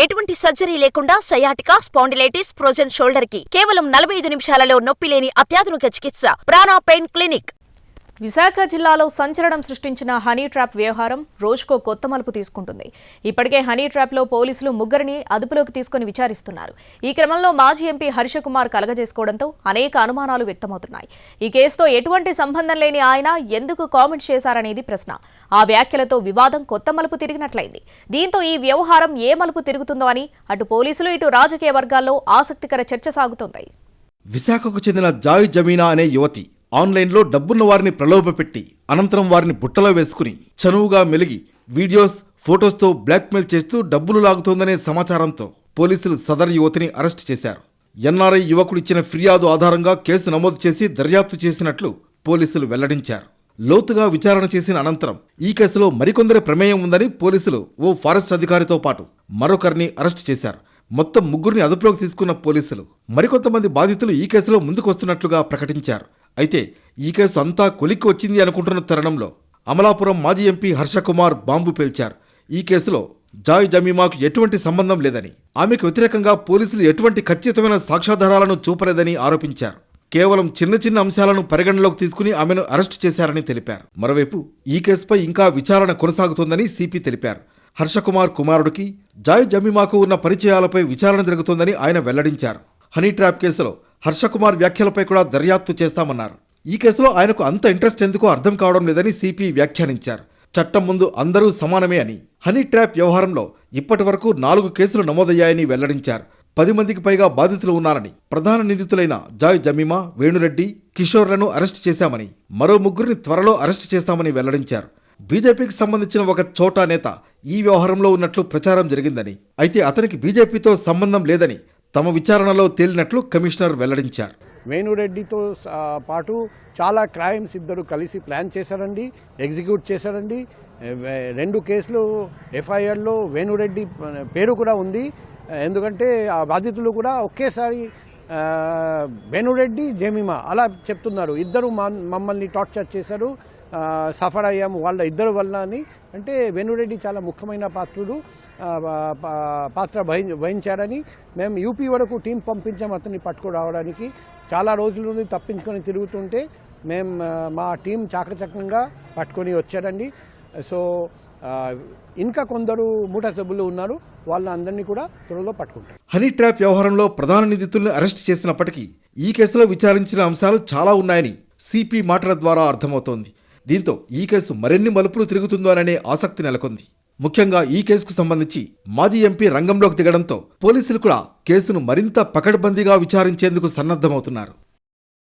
ఎటువంటి సర్జరీ లేకుండా sciatica, spondylitis, frozen shoulder కి కేవలం 45 నిమిషాలలో నొప్పి లేని అత్యాధునిక చికిత్స ప్రాణ పెయిన్ క్లినిక్. విశాఖ జిల్లాలో సంచలనం సృష్టించిన హనీ ట్రాప్ వ్యవహారం రోజుకో కొత్త మలుపు తీసుకుంటుంది. ఇప్పటికే హనీ ట్రాప్లో పోలీసులు ముగ్గురిని అదుపులోకి తీసుకుని విచారిస్తున్నారు. ఈ క్రమంలో మాజీ ఎంపీ హర్షకుమార్ కలగజేసుకోవడంతో అనేక అనుమానాలు వ్యక్తమవుతున్నాయి. ఈ కేసుతో ఎటువంటి సంబంధం లేని ఆయన ఎందుకు కామెంట్స్ చేశారనేది ప్రశ్న. ఆ వ్యాఖ్యలతో వివాదం కొత్త మలుపు తిరిగినట్లయింది. దీంతో ఈ వ్యవహారం ఏ మలుపు తిరుగుతుందో అని అటు పోలీసులు ఇటు రాజకీయ వర్గాల్లో ఆసక్తికర చర్చ సాగుతోంది. విశాఖకు చెందిన జాయ్ జమీనా అనే యువతి ఆన్లైన్లో డబ్బున్న వారిని ప్రలోభపెట్టి అనంతరం వారిని బుట్టలో వేసుకుని చనువుగా మెలిగి వీడియోస్, ఫోటోస్తో బ్లాక్మెయిల్ చేస్తూ డబ్బులు లాగుతోందనే సమాచారంతో పోలీసులు సదరు యువతిని అరెస్ట్ చేశారు. ఎన్ఆర్ఐ యువకుడిచ్చిన ఫిర్యాదు ఆధారంగా కేసు నమోదు చేసి దర్యాప్తు చేసినట్లు పోలీసులు వెల్లడించారు. లోతుగా విచారణ చేసిన అనంతరం ఈ కేసులో మరికొందరి ప్రమేయం ఉందని పోలీసులు ఓ ఫారెస్ట్ అధికారితో పాటు మరొకరిని అరెస్ట్ చేశారు. మొత్తం ముగ్గురిని అదుపులోకి తీసుకున్న పోలీసులు మరికొంతమంది బాధితులు ఈ కేసులో ముందుకొస్తున్నట్లుగా ప్రకటించారు. అయితే ఈ కేసు అంతా కొలిక్కి వచ్చింది అనుకుంటున్న తరుణంలో అమలాపురం మాజీ ఎంపీ హర్షకుమార్ బాంబు పేల్చారు. ఈ కేసులో జాయ్ జమీమాకు ఎటువంటి సంబంధం లేదని, ఆమెకు వ్యతిరేకంగా పోలీసులు ఎటువంటి ఖచ్చితమైన సాక్ష్యాధారాలను చూపలేదని ఆరోపించారు. కేవలం చిన్న చిన్న అంశాలను పరిగణలోకి తీసుకుని ఆమెను అరెస్టు చేశారని తెలిపారు. మరోవైపు ఈ కేసుపై ఇంకా విచారణ కొనసాగుతోందని సిపి తెలిపారు. హర్షకుమార్ కుమారుడికి జాయ్ జమీమాకు ఉన్న పరిచయాలపై విచారణ జరుగుతోందని ఆయన వెల్లడించారు. హనీ ట్రాప్ కేసులో హర్షకుమార్ వ్యాఖ్యలపై కూడా దర్యాప్తు చేస్తామన్నారు. ఈ కేసులో ఆయనకు అంత ఇంట్రెస్ట్ ఎందుకో అర్థం కావడం లేదని సిపి వ్యాఖ్యానించారు. చట్టం ముందు అందరూ సమానమే అని, హనీ ట్రాప్ వ్యవహారంలో ఇప్పటి వరకు 4 కేసులు నమోదయ్యాయని వెల్లడించారు. 10 మందికి పైగా బాధితులు ఉన్నారని, ప్రధాన నిందితులైన జాయ్ జమీమా, వేణురెడ్డి, కిషోర్లను అరెస్టు చేశామని, మరో ముగ్గురిని త్వరలో అరెస్టు చేస్తామని వెల్లడించారు. బీజేపీకి సంబంధించిన ఒక చోటా నేత ఈ వ్యవహారంలో ఉన్నట్లు ప్రచారం జరిగిందని, అయితే అతనికి బీజేపీతో సంబంధం లేదని తమ విచారణలో తేలినట్లు కమిషనర్ వెల్లడించారు. వేణురెడ్డితో పాటు చాలా క్రైమ్స్ ఇద్దరు కలిసి ప్లాన్ చేశారండి, ఎగ్జిక్యూట్ చేశారండి. 2 కేసులు ఎఫ్ఐఆర్లో వేణురెడ్డి పేరు కూడా ఉంది. ఎందుకంటే ఆ బాధితులు కూడా ఒకేసారి వేణురెడ్డి, జమీమా అలా చెప్తున్నారు. ఇద్దరు మమ్మల్ని టార్చర్ చేశారు, సఫర్ అయ్యాము వాళ్ళ ఇద్దరు వల్ల అని. అంటే వేణురెడ్డి చాలా ముఖ్యమైన పాత్ర వహించారని మేము యూపీ వరకు టీం పంపించాం అతన్ని పట్టుకురావడానికి. చాలా రోజుల నుండి తప్పించుకొని తిరుగుతుంటే మేము మా టీం చాకచక్యంగా పట్టుకొని వచ్చారండి. సో ఇంకా కొందరు మూట సభ్యులు ఉన్నారు, వాళ్ళందరినీ కూడా త్వరలో పట్టుకుంటారు. హనీ ట్రాప్ వ్యవహారంలో ప్రధాన నిందితుల్ని అరెస్ట్ చేసినప్పటికీ ఈ కేసులో విచారించిన అంశాలు చాలా ఉన్నాయని సిపి మాటల ద్వారా అర్థమవుతోంది. దీంతో ఈ కేసు మరిన్ని మలుపులు తిరుగుతుందోననే ఆసక్తి నెలకొంది. ముఖ్యంగా ఈ కేసుకు సంబంధించి మాజీ ఎంపీ రంగంలోకి దిగడంతో పోలీసులు కూడా కేసును మరింత పకడ్బందీగా విచారించేందుకు సన్నద్ధమవుతున్నారు.